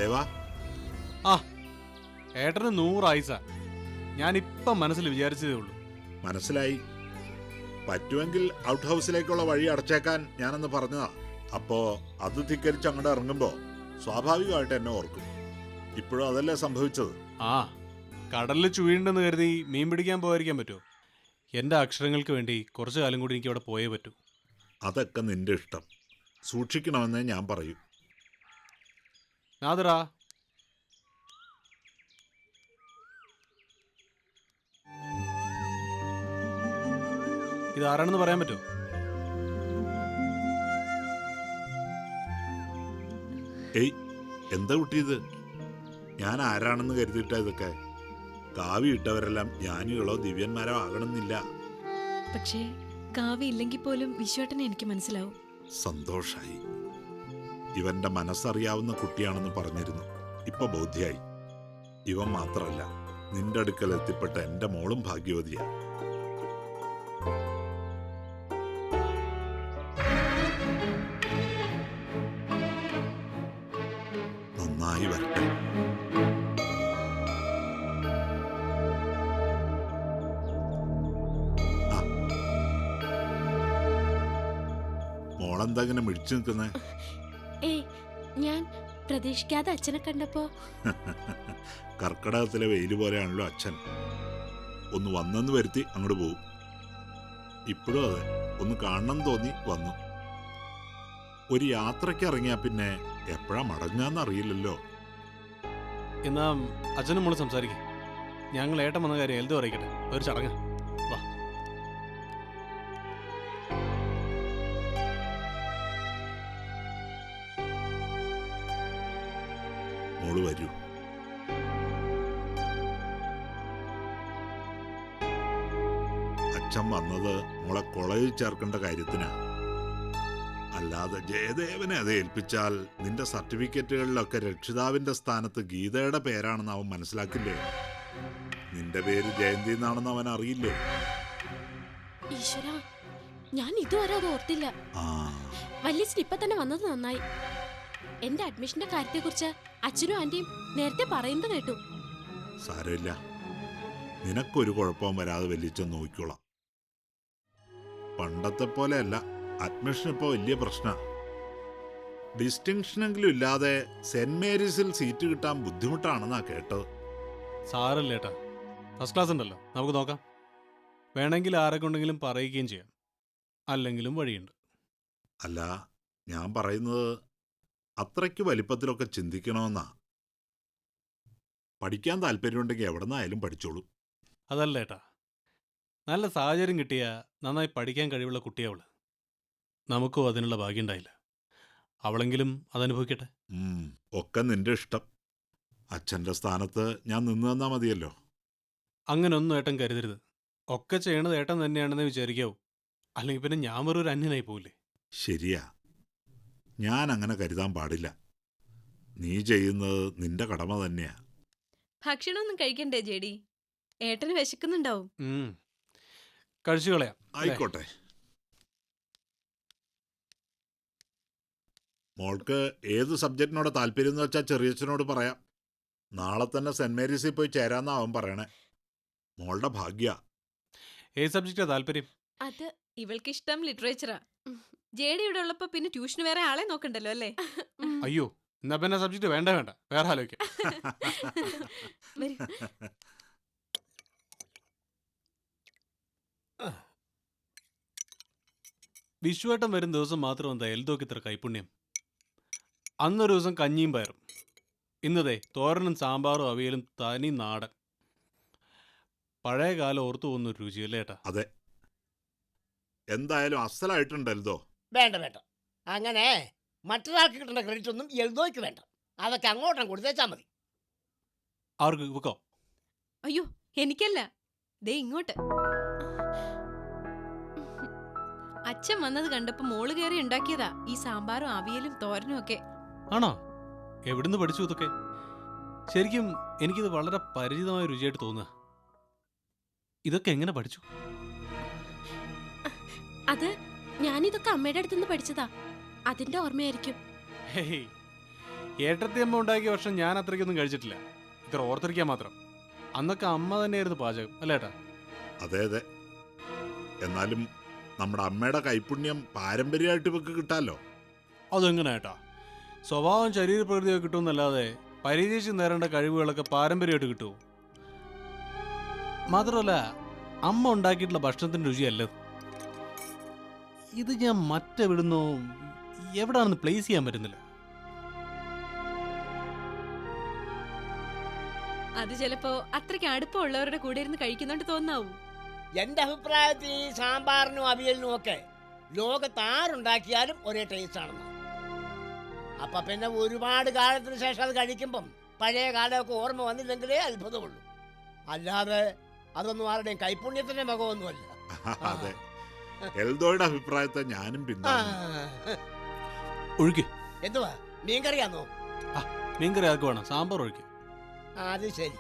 ദേവാ, ആ ഏട്ടന് 100 ആയുസ. ഞാനിപ്പം മനസ്സിൽ വിചാരിച്ചതേ ഉള്ളൂ. മനസ്സിലായി. പറ്റുമെങ്കിൽ ഔട്ട് ഹൗസിലേക്കുള്ള വഴി അടച്ചേക്കാൻ ഞാനന്ന് പറഞ്ഞതാ. അപ്പോ അത് ധിക്കരിച്ച് അങ്ങോട്ട് ഇറങ്ങുമ്പോ സ്വാഭാവികമായിട്ട് എന്നെ ഓർക്കും. ഇപ്പോഴും അതല്ലേ സംഭവിച്ചത്? ആ കടലിൽ ചുഴിയുണ്ടെന്ന് കരുതി മീൻ പിടിക്കാൻ പോകാതിരിക്കാൻ പറ്റുമോ? എൻ്റെ അക്ഷരങ്ങൾക്ക് വേണ്ടി കുറച്ചു കാലം കൂടി എനിക്ക് അവിടെ പോയേ പറ്റൂ. അതൊക്കെ നിന്റെ ഇഷ്ടം. സൂക്ഷിക്കണമെന്നേ ഞാൻ പറയൂ. നാദറാ, ഇതാരാണെന്ന് പറയാൻ പറ്റുമോ? ഏയ്, എന്താ കുട്ടി ഇത്? ഞാൻ ആരാണെന്ന് കരുതിയിട്ടാ ഇതൊക്കെ? കാവി ഇട്ടവരെല്ലാം ജ്ഞാനികളോ ദിവ്യന്മാരോ ആകണമെന്നില്ല. പക്ഷേ കാവി ഇല്ലെങ്കിൽ പോലും വിശ്വേട്ടനെ എനിക്ക് മനസ്സിലാവും. സന്തോഷായി. ഇവന്റെ മനസ്സറിയാവുന്ന കുട്ടിയാണെന്ന് പറഞ്ഞിരുന്നു. ഇപ്പൊ ബോധ്യായി. ഇവൻ മാത്രല്ല, നിന്റെ അടുക്കൽ എത്തിപ്പെട്ട എന്റെ മോളും ഭാഗ്യവതിയാ. നന്നായി വരട്ടെ. മോളെന്താ ഇങ്ങനെ മിടിച്ചു നിൽക്കുന്നേ? ഏയ്, ഞാൻ പ്രതീക്ഷിക്കാതെ അച്ഛനെ കണ്ടപ്പോ. കർക്കിടകത്തിലെ വെയില് പോലെയാണല്ലോ അച്ഛൻ. ഒന്ന് വന്നെന്ന് വരുത്തി അങ്ങോട്ട് പോകും. ഇപ്പോഴും അതെ, ഒന്ന് കാണണം തോന്നി വന്നു. ഒരു യാത്രയ്ക്ക് ഇറങ്ങിയാ പിന്നെ എപ്പോഴാ മടങ്ങാന്നറിയില്ലല്ലോ. എന്നാ അച്ഛനും മോള് സംസാരിക്കും. ഞങ്ങൾ ഏട്ടൻ വന്ന കാര്യം എൽദോ അറിയിക്കട്ടെ. ഒരു ചടങ്ങ്. വാ. മോള് വരൂ. അച്ഛൻ വന്നത് മോളെ കോളേജിൽ ചേർക്കേണ്ട കാര്യത്തിനാ. അല്ലാതെ ജയദേവനെ അത് ഏൽപ്പിച്ചാൽ നിന്റെ സർട്ടിഫിക്കറ്റുകളിലൊക്കെ രക്ഷിതാവിന്റെ സ്ഥാനത്ത് ഗീതയുടെ പേരാണെന്ന് അവൻ മനസ്സിലാക്കില്ലേ? നിന്റെ പേര് ജയന്തി എന്നാണെന്ന് അവൻ അറിയില്ലേ? ഈശ്വര, ഞാൻ ഇതുവരെ അത് ഓർത്തില്ല. ആ, വല്യച്ഛൻ ഇപ്പൊ തന്നെ വന്നത് നന്നായി. എന്റെ അഡ്മിഷന്റെ കാര്യത്തെക്കുറിച്ച് അച്ഛനും ആന്റിയും നേരത്തെ പറയുന്നത് കേട്ടു. സാരമില്ല, നിനക്കൊരു കുഴപ്പവും വരാതെ വലിയ നോക്കിക്കോളാം. പണ്ടത്തെ പോലെയല്ല, അഡ്മിഷൻ ഇപ്പൊ വലിയ പ്രശ്ന. ഡിസ്റ്റിങ്ഷനെങ്കിലും ഇല്ലാതെ സെന്റ് മേരീസിൽ സീറ്റ് കിട്ടാൻ ബുദ്ധിമുട്ടാണെന്നാ കേട്ടത്. സാരല്ല ഏട്ടാ, ഫസ്റ്റ് ക്ലാസ് ഉണ്ടല്ലോ, നമുക്ക് നോക്കാം. വേണമെങ്കിൽ ആരെ കൊണ്ടെങ്കിലും പറയുകയും ചെയ്യാം. അല്ലെങ്കിലും വഴിയുണ്ട്. അല്ല, ഞാൻ പറയുന്നത് അത്രയ്ക്ക് വലിപ്പത്തിലൊക്കെ ചിന്തിക്കണമെന്നാ. പഠിക്കാൻ താല്പര്യമുണ്ടെങ്കിൽ എവിടെ നിന്നായാലും പഠിച്ചോളൂ. അതല്ല ഏട്ടാ, നല്ല സാഹചര്യം കിട്ടിയ നന്നായി പഠിക്കാൻ കഴിവുള്ള കുട്ടിയവള്. നമുക്കോ അതിനുള്ള ഭാഗ്യം ഉണ്ടായില്ല. അവളെങ്കിലും അതനുഭവിക്കട്ടെ. ഒക്കെ നിന്റെ ഇഷ്ടം. അച്ഛൻ്റെ സ്ഥാനത്ത് ഞാൻ നിന്ന് തന്നാ മതിയല്ലോ. അങ്ങനെ ഒന്നും ഏട്ടൻ കരുതരുത്. ഒക്കെ ചെയ്യണത് ഏട്ടൻ തന്നെയാണെന്ന് വിചാരിക്കാവൂ. അല്ലെങ്കിൽ പിന്നെ ഞാൻ വെറൊരു അന്യനായി പോവില്ലേ? ശരിയാ, ഞാൻ അങ്ങനെ കരുതാൻ പാടില്ല. നീ ചെയ്യുന്നത് നിന്റെ കടമ തന്നെയാ. ഭക്ഷണമൊന്നും കഴിക്കണ്ടേ ജെഡി? ഏട്ടന് വിശക്കുന്നുണ്ടാവും. കഴിച്ചു കളയാം. ആയിക്കോട്ടെ. മോൾക്ക് ഏത് സബ്ജക്റ്റിനോട് താല്പര്യം എന്ന് വെച്ചാൽ ചെറിയച്ഛനോട് പറയാം. നാളെ തന്നെ സെന്റ് മേരീസിൽ പോയി ചേരാന്നാ അവൻ പറയണേ. മോളുടെ ഭാഗ്യ. ഏത് സബ്ജക്റ്റാ താല്പര്യം? അത് ഇവൾക്ക് ഇഷ്ടം ലിറ്ററേച്ചറാ. ജെഡി ഇവിടെ ഉള്ളപ്പോ പിന്നെ ട്യൂഷന് വേറെ ആളെ നോക്കണ്ടല്ലോ അല്ലേ? അയ്യോ, എന്നാ പിന്നെ സബ്ജക്റ്റ് വേണ്ട, വേറെ ആലോചിക്കാം. വിശ്വേട്ടം വരും ദിവസം മാത്രം എന്താ എൽദോക്ക് ഇത്ര കൈപുണ്യം? അന്നൊരു ദിവസം കഞ്ഞിയും പയറും. ഇന്നതേ തോരനും സാമ്പാറും അവിയലും തനി നാടൻ. പഴയ കാലം ഓർത്തു പോകുന്ന ഒരു രുചിയല്ലേ ഏട്ടാ? അതെ, എന്തായാലും അസലായിട്ടുണ്ടല്ലോ. വേണ്ട വേണ്ട, അങ്ങനെ മറ്റൊരാൾക്ക് കിട്ടേണ്ട ക്രെഡിറ്റ് ഒന്നും എൽദോയ്ക്ക് വേണ്ട. അതൊക്കെ അങ്ങോട്ടും കൊടുത്തേച്ചാൽ മതി. ആർക്ക് വെക്കോ? അയ്യോ, എനിക്കല്ല, ദേ ഇങ്ങോട്ട്. അച്ഛൻ വന്നത് കണ്ടപ്പോ മോള് കയറി ഉണ്ടാക്കിയതാ ഈ സാമ്പാറും അവിയലും തോരനും ഒക്കെ. ആണോ? എവിടുന്ന് പഠിച്ചു ഇതൊക്കെ? ശരിക്കും എനിക്കിത് വളരെ പരിചിതമായ രുചിയായിട്ട് തോന്നുക. ഇതൊക്കെ എങ്ങനെ പഠിച്ചു? അത് ഞാനിതൊക്കെ അമ്മയുടെ അടുത്തുനിന്ന് പഠിച്ചതാ. അതിന്റെ ഓർമ്മയായിരിക്കും. ഹേയ്, ഏട്ടത്തിയമ്മ ഉണ്ടാക്കിയ വർഷം ഞാൻ അത്രയ്ക്കൊന്നും കഴിച്ചിട്ടില്ല. ഇത്ര ഓർത്തിരിക്കാൻ മാത്രം. അന്നൊക്കെ അമ്മ തന്നെയായിരുന്നു പാചകം, അല്ലേ ഏട്ടാ? അതെ അതെ. എന്നാലും നമ്മുടെ അമ്മയുടെ കൈപുണ്യം പാരമ്പര്യമായിട്ട് ഇവക്ക് കിട്ടാലോ. അതെങ്ങനെ ഏട്ടാ? സ്വഭാവം ശരീരപ്രകൃതിയൊക്കെ കിട്ടുമെന്നല്ലാതെ പരീക്ഷിച്ച് നേരേണ്ട കഴിവുകളൊക്കെ പാരമ്പര്യമായിട്ട് കിട്ടുമോ? മാത്രമല്ല, അമ്മ ഉണ്ടാക്കിയിട്ടുള്ള ഭക്ഷണത്തിൻ്റെ രുചിയല്ല ഇത്. ഞാൻ മറ്റെവിടുന്നോ എവിടാണെന്ന് പ്ലേസ് ചെയ്യാൻ പറ്റുന്നില്ല. അത് ചിലപ്പോ അത്രയ്ക്ക് അടുപ്പമുള്ളവരുടെ കൂടെ ഇരുന്ന് കഴിക്കുന്നോണ്ട് തോന്നാവൂ. എന്റെ അഭിപ്രായത്തിൽ ഈ സാമ്പാറിനും അവിയലിനും ഒക്കെ ലോകത്ത് ആരുണ്ടാക്കിയാലും ഒരേ ടേസ്റ്റ് ആണെന്ന്. അപ്പൊ പിന്നെ ഒരുപാട് കാലത്തിന് ശേഷം അത് കഴിക്കുമ്പം പഴയ കാലമൊക്കെ ഓർമ്മ വന്നില്ലെങ്കിലേ അത്ഭുതമുള്ളൂ. അല്ലാതെ അതൊന്നും ആരുടെയും കൈപുണ്യത്തിന്റെ മുഖമൊന്നുമല്ല. അതെ, എൽദോയുടെ അഭിപ്രായത്തെ ഞാനും പിന്താങ്ങുന്നു. ഒഴുക്കി എന്തുവാ, മീൻകറിയാന്നോ? മീൻകറി ആർക്ക് വേണം? സാമ്പാർ ഒഴുക്കി. അത് ശരി.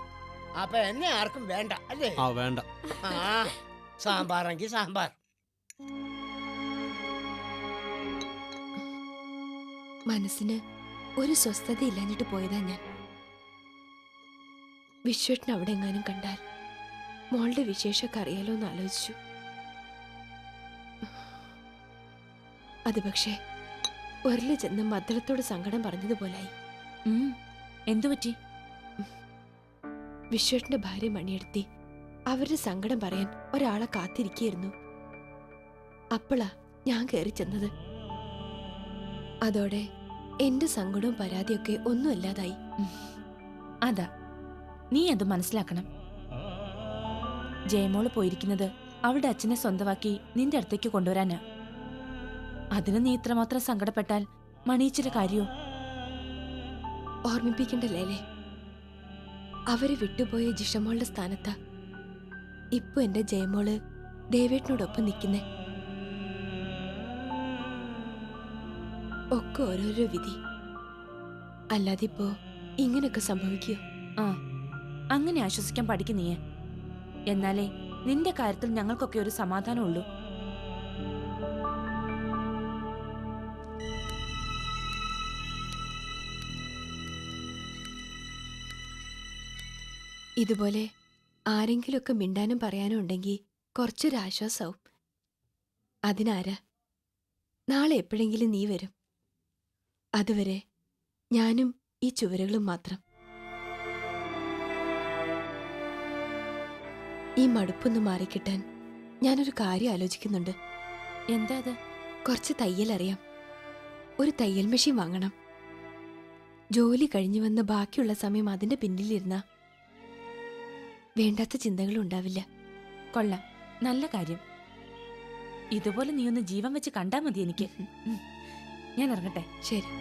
അപ്പൊ എന്നെ ആർക്കും വേണ്ട അല്ലേ? ആ വേണ്ട. ആ, സാമ്പാറെങ്കിൽ സാമ്പാർ. മനസ്സിന് ഒരു സ്വസ്ഥത ഇല്ലാഞ്ഞിട്ട് പോയതാ ഞാൻ. വിശ്വട്ടിന് അവിടെ എങ്ങാനും കണ്ടാൽ മോളുടെ വിശേഷമൊക്കെ അറിയാലോ എന്ന് ആലോചിച്ചു. അത് പക്ഷേ ഒരല് ചെന്ന് മദ്ദളത്തോട് സങ്കടം പറഞ്ഞതുപോലായി. എന്തു പറ്റി? വിശ്വട്ടിന്റെ ഭാര്യ മണിയെടുത്തി അവരുടെ സങ്കടം പറയാൻ ഒരാളെ കാത്തിരിക്കുകയായിരുന്നു. അപ്പോളാ ഞാൻ കയറി ചെന്നത്. അതോടെ എന്റെ സങ്കടവും പരാതിയൊക്കെ ഒന്നുമല്ലാതായി. അതാ, നീ അത് മനസ്സിലാക്കണം. ജയമോള് പോയിരിക്കുന്നത് അവളുടെ അച്ഛനെ സ്വന്തമാക്കി നിന്റെ അടുത്തേക്ക് കൊണ്ടുവരാനാ. അതിന് നീ ഇത്രമാത്രം സങ്കടപ്പെട്ടാൽ മണിയിച്ചിന്റെ കാര്യോ? ഓർമ്മിപ്പിക്കണ്ടല്ലേ. അവരെ വിട്ടുപോയ ജിഷമോളുടെ സ്ഥാനത്താ ഇപ്പൊ എന്റെ ജയമോള് ദേവേട്ടനോടൊപ്പം നിൽക്കുന്നേ. ഒക്കെ ഓരോരോ വിധി. അല്ലാതിപ്പോ ഇങ്ങനൊക്കെ സംഭവിക്കോ? ആ, അങ്ങനെ ആശ്വസിക്കാൻ പഠിക്കും നീ. എന്നാലേ നിന്റെ കാര്യത്തിൽ ഞങ്ങൾക്കൊക്കെ ഒരു സമാധാനമുള്ളൂ. ഇതുപോലെ ആരെങ്കിലുമൊക്കെ മിണ്ടാനും പറയാനും ഉണ്ടെങ്കിൽ കുറച്ചൊരാശ്വാസവും. അതിനാരാ? നാളെ എപ്പോഴെങ്കിലും നീ വരും. അതുവരെ ഞാനും ഈ ചുവരുകളും മാത്രം. ഈ മടുപ്പൊന്ന് മാറിക്കിട്ടാൻ ഞാനൊരു കാര്യം ആലോചിക്കുന്നുണ്ട്. എന്താ അത്? കുറച്ച് തയ്യൽ അറിയാം. ഒരു തയ്യൽ മെഷീൻ വാങ്ങണം. ജോലി കഴിഞ്ഞു വന്ന് ബാക്കിയുള്ള സമയം അതിന്റെ പിന്നിലിരുന്ന വേണ്ടാത്ത ചിന്തകളുണ്ടാവില്ല. കൊള്ളാം, നല്ല കാര്യം. ഇതുപോലെ നീ ഒന്ന് ജീവൻ വെച്ച് കണ്ടാ മതി എനിക്ക്. ഞാൻ ഇറങ്ങട്ടെ. ശരി.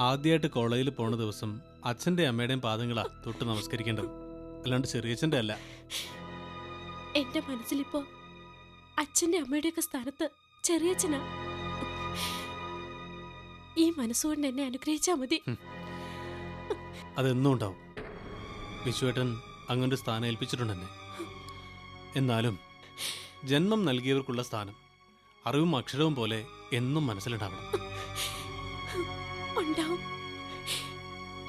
ആദ്യമായിട്ട് കോളേജിൽ പോണ ദിവസം അച്ഛൻ്റെ അമ്മയുടെയും പാദങ്ങളാ തൊട്ട് നമസ്കരിക്കേണ്ടത്, അല്ലാണ്ട് ചെറിയച്ഛൻ്റെ അല്ല. എന്റെ മനസ്സിലിപ്പോ അച്ഛന്റെ അമ്മയുടെയൊക്കെ സ്ഥാനത്ത് ചെറിയച്ഛനാ. ഈ മനസ്സുകൊണ്ട് എന്നെ അനുഗ്രഹിച്ചാ മതി. അതെന്നും ഉണ്ടാവും. വിശ്വേട്ടൻ അങ്ങനൊരു സ്ഥാനം ഏൽപ്പിച്ചിട്ടുണ്ട് എന്നെ. എന്നാലും ജന്മം നൽകിയവർക്കുള്ള സ്ഥാനം അറിവും അക്ഷരവും പോലെ എന്നും മനസ്സിലുണ്ടാവണം. ഉണ്ടാവും,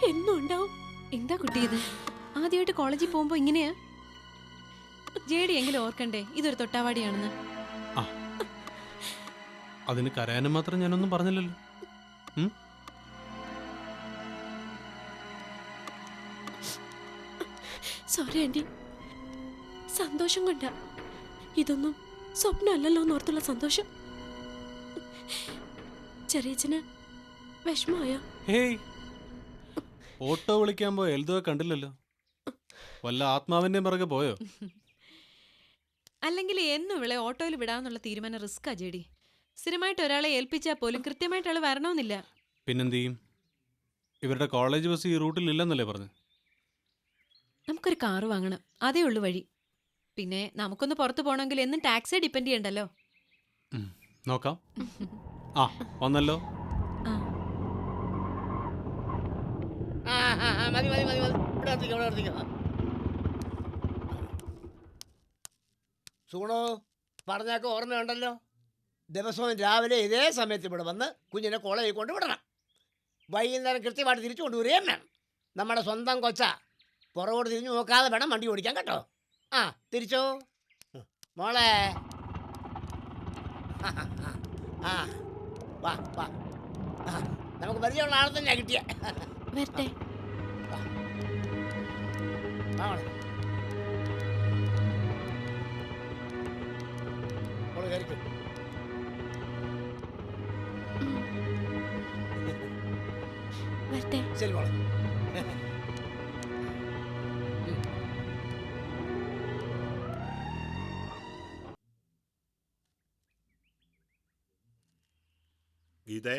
എന്നും ഉണ്ടാവും. എന്താ കുട്ടി ഇത്? ആദ്യമായിട്ട് കോളേജിൽ പോകുമ്പോ ഇങ്ങനെയാ? ജേഡി എങ്കിലും ഓർക്കണ്ടേ ഇതൊരു തൊട്ടാവാടിയാണെന്ന്? അതിന് കരയാനും മാത്രം ഞാനൊന്നും പറഞ്ഞില്ലല്ലോ. സോറി ആന്റി, സന്തോഷം കൊണ്ടാ. ഇതൊന്നും സ്വപ്നമല്ലല്ലോ എന്നോർത്തുള്ള സന്തോഷം. ചെറിയച്ഛന് വിഷമമായോ? ഹേയ്, ഓട്ടോ വിളിക്കാൻ പോയ എൽദോയെ കണ്ടില്ലല്ലോ. വല്ല ആത്മാവിന്റെയും പിറകെ പോയോ? അല്ലെങ്കിൽ എന്നും ഇവളെ ഓട്ടോയിൽ വിടാന്നുള്ള തീരുമാനം റിസ്ക്കാ ജേഡി. സ്ഥിരമായിട്ട് ഒരാളെ ഏൽപ്പിച്ചാൽ പോലും കൃത്യമായിട്ട് ആള് വരണമെന്നില്ല. പിന്നെന്ത് ചെയ്യും? ഇവരുടെ കോളേജ് ബസ് ഈ റൂട്ടിൽ ഇല്ലെന്നല്ലേ പറഞ്ഞു? നമുക്കൊരു കാറ് വാങ്ങണം, അതേ ഉള്ളു വഴി. പിന്നെ നമുക്കൊന്ന് പുറത്തു പോകണമെങ്കിൽ എന്നും ടാക്സിയെ ഡിപ്പെൻഡ് ചെയ്യണ്ടല്ലോ. നോക്കാം. ആ വന്നല്ലോ. ആ, മതി മതി മതി മതി, ഇവിടെ നിർത്തിക്കോ, ഇവിടെ നിർത്തിക്കോ. സൂണോ, പറഞ്ഞൊക്കെ ഓർമ്മയുണ്ടല്ലോ. ദിവസവും രാവിലെ ഇതേ സമയത്ത് ഇവിടെ വന്ന് കുഞ്ഞിനെ കോളേജിൽ കൊണ്ട് വിടണം. വൈകുന്നേരം കൃത്യമായിട്ട് തിരിച്ചു കൊണ്ടുവരികയും വേണം. നമ്മുടെ സ്വന്തം കൊച്ച പുറകോട്ട് തിരിഞ്ഞു നോക്കാതെ വേണം വണ്ടി ഓടിക്കാൻ, കേട്ടോ. ആ തിരിച്ചോ മോളെ. ആ വാ വാ. ആ, നമുക്ക് പരിചയമുള്ള ആളെ തന്നെയാ കിട്ടിയ. വരട്ടെ. വാ മോളെ. മോള് കയറിക്കോ. വരട്ടെ. ശരി മോളെ. ഗീതേ,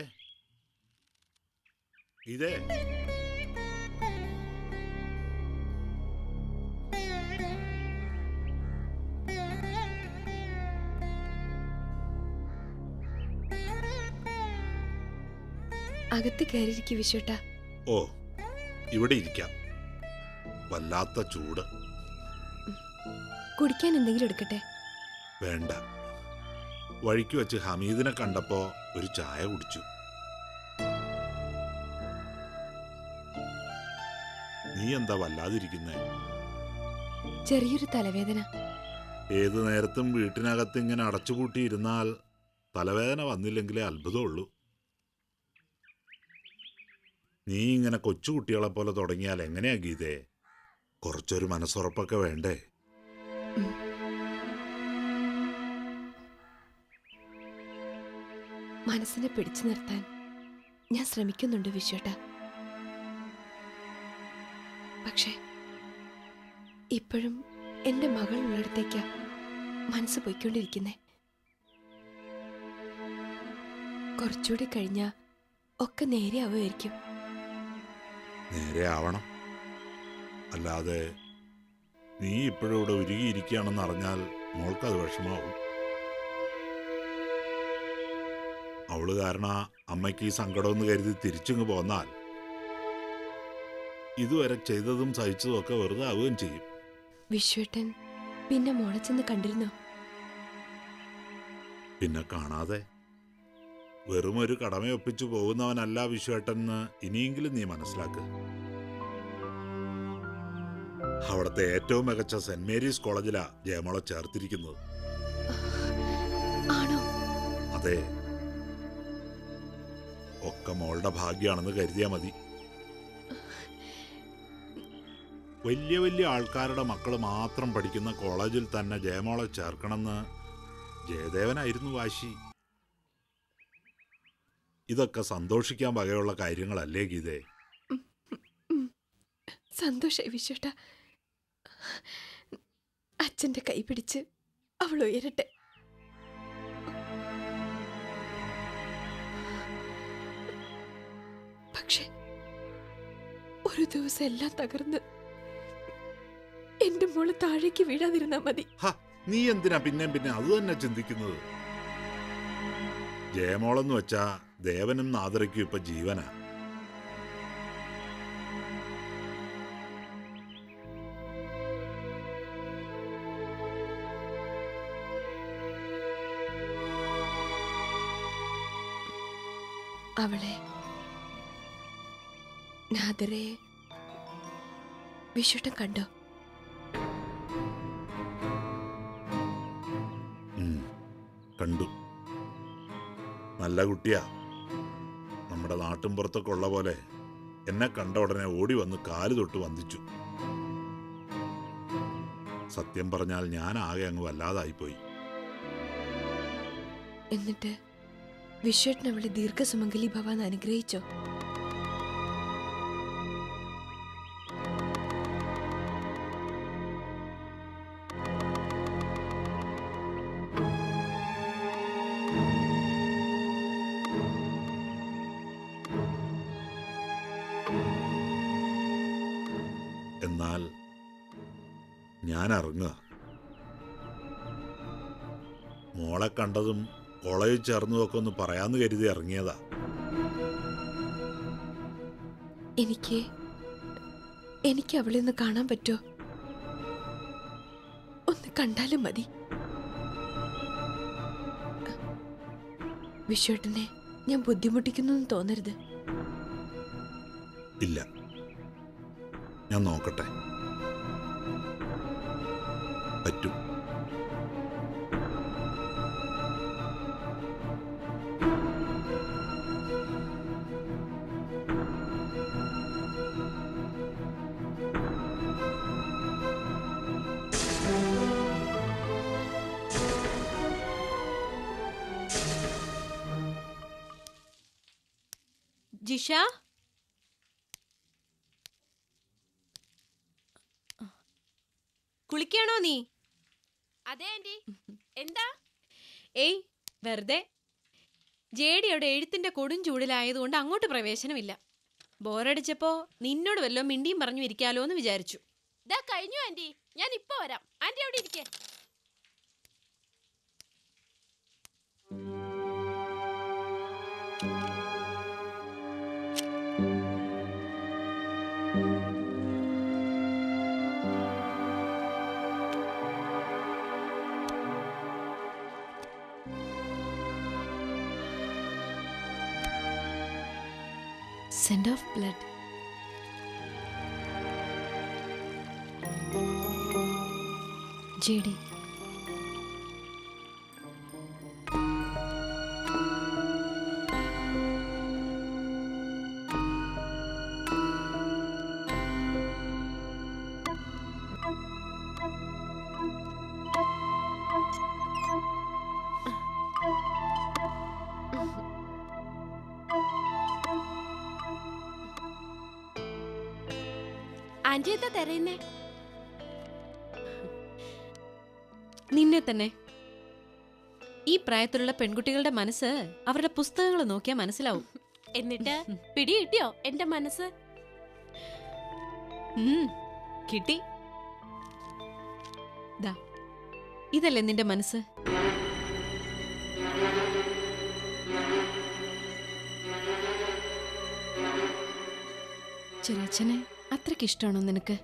ഗീതേ, അകത്ത് കയറിയിരിക്കും വിശ്വട്ട. ഓ ഇവിടെ ഇരിക്കാം. വല്ലാത്ത ചൂട്. കുടിക്കാൻ എന്തെങ്കിലും എടുക്കട്ടെ? വേണ്ട. വഴിക്ക് വെച്ച് ഹമീദിനെ കണ്ടപ്പോ ഒരു ചായ കുടിച്ചു. നീ എന്താ വല്ലാതിരിക്കുന്നേ? ചെറിയൊരു തലവേദന. ഏതു നേരത്തും വീട്ടിനകത്ത് ഇങ്ങനെ അടച്ചുപൂട്ടിയിരുന്നാൽ തലവേദന വന്നില്ലെങ്കിലേ അത്ഭുതമുള്ളൂ. നീ ഇങ്ങനെ കൊച്ചുകുട്ടികളെ പോലെ തുടങ്ങിയാൽ എങ്ങനെയാ ഗീതേ? കുറച്ചൊരു മനസ്സുറപ്പൊക്കെ വേണ്ടേ? മനസ്സിനെ പിടിച്ചു നിർത്താൻ ഞാൻ ശ്രമിക്കുന്നുണ്ട് വിശ്വട്ട. പക്ഷേ ഇപ്പോഴും എന്റെ മകൾ ഉള്ളിടത്തേക്കാ മനസ്സ് പോയിക്കൊണ്ടിരിക്കുന്നേ. കുറച്ചുകൂടി കഴിഞ്ഞാ ഒക്കെ നേരെയാവുമായിരിക്കും. നേരെ ആവണം. അല്ലാതെ നീ ഇപ്പോഴും ഇവിടെ ഉരുകിയിരിക്കുകയാണെന്ന് അറിഞ്ഞാൽ മോൾക്കത് വിഷമാവും. അവള് കാരണം അമ്മയ്ക്ക് ഈ സങ്കടമെന്ന് കരുതി തിരിച്ചിങ്ങ് പോന്നാൽ ഇതുവരെ ചെയ്തതും സഹിച്ചതും ഒക്കെ വെറുതെ ആവുകയും ചെയ്യും. വിശ്വട്ടൻ പിന്നെ മോളെ ചെന്ന് കണ്ടിരുന്നോ? പിന്നെ കാണാതെ. വെറുമൊരു കടമയൊപ്പിച്ചു പോകുന്നവനല്ല വിശ്വേട്ടന് ഇനിയെങ്കിലും നീ മനസ്സിലാക്കുക. അവിടുത്തെ ഏറ്റവും മികച്ച സെന്റ് മേരീസ് കോളേജിലാ ജയമോളെ ചേർത്തിരിക്കുന്നത്. ആണോ? അതെ. ഒക്കെ മോളുടെ ഭാഗ്യാണെന്ന് കരുതിയാ മതി. വലിയ വലിയ ആൾക്കാരുടെ മക്കൾ മാത്രം പഠിക്കുന്ന കോളേജിൽ തന്നെ ജയമോളെ ചേർക്കണമെന്ന് ജയദേവനായിരുന്നു വാശി. ഇതൊക്കെ സന്തോഷിക്കാൻ വകയുള്ള കാര്യങ്ങളല്ലേ ഗീതേ? സന്തോഷായി വിശ്വട്ട. അച്ഛന്റെ കൈ പിടിച്ച് അവൾ ഉയരട്ടെ. പക്ഷെ ഒരു ദിവസം എല്ലാം തകർന്ന് എന്റെ മോള് താഴേക്ക് വീഴാതിരുന്നാ മതി. നീ എന്തിനാ പിന്നെ അത് തന്നെ ചിന്തിക്കുന്നത്? ജയമോളെന്ന് വെച്ചാ ദേവനും നാദരയ്ക്കും ഇപ്പൊ ജീവനാ. അവളെ നാദരെ വിശ്വട്ടൻ കണ്ടോ? കണ്ടു. നല്ല കുട്ടിയാ. നമ്മുടെ നാട്ടും പുറത്തൊക്കെ ഉള്ള പോലെ എന്നെ കണ്ട ഉടനെ ഓടി വന്ന് കാല് തൊട്ട് വന്ദിച്ചു. സത്യം പറഞ്ഞാൽ ഞാൻ ആകെ അങ്ങ് വല്ലാതായിപ്പോയി. എന്നിട്ട് വിശ്വട്ടൻ അവളെ ദീർഘസുമംഗലി ഭവാൻ അനുഗ്രഹിച്ചോ? എന്നാൽ ഞാൻ ഇറങ്ങുക. മോളെ കണ്ടതും കോളേജിൽ ചേർന്നതൊക്കെ ഒന്ന് പറയാന്ന് കരുതി ഇറങ്ങിയതാ. എനിക്ക് അവളെ ഒന്ന് കാണാൻ പറ്റുമോ? ഒന്ന് കണ്ടാലും മതി. വിശ്വേട്ടനെ ഞാൻ ബുദ്ധിമുട്ടിക്കുന്നു തോന്നരുത്. ഇല്ല, ഞാൻ നോക്കട്ടെ. പറ്റും. ജിഷ, കുളിക്കാണോ നീ? അതെ ആന്റി. എന്താ? ഏയ് വെറുതെ. ജേഡി അവിടെ എഴുത്തിന്റെ കൊടും ചൂടിലായതുകൊണ്ട് അങ്ങോട്ട് പ്രവേശനമില്ല. ബോറടിച്ചപ്പോ നിന്നോട് വല്ലോ മിണ്ടിയും പറഞ്ഞു ഇരിക്കാലോ എന്ന് വിചാരിച്ചു. ദാ കഴിഞ്ഞു ആന്റി. ഞാൻ ഇപ്പൊ വരാം. ആന്റി അവിടെ ഇരിക്കേ. Send off blood. JD, anti എന്താ തരയുന്നേ? നിന്നെ തന്നെ. ഈ പ്രായത്തിലുള്ള പെൺകുട്ടികളുടെ മനസ്സ് അവരുടെ പുസ്തകങ്ങൾ നോക്കിയാൽ മനസ്സിലാവും. എന്നിട്ട് പിടി കിട്ടിയോ എന്റെ മനസ്സ്? കിട്ടി. ദാ ഇതല്ലേ നിന്റെ മനസ്സ്? ചെറിയച്ഛനെ അത്രയ്ക്ക് ഇഷ്ടമാണോ നിനക്ക്?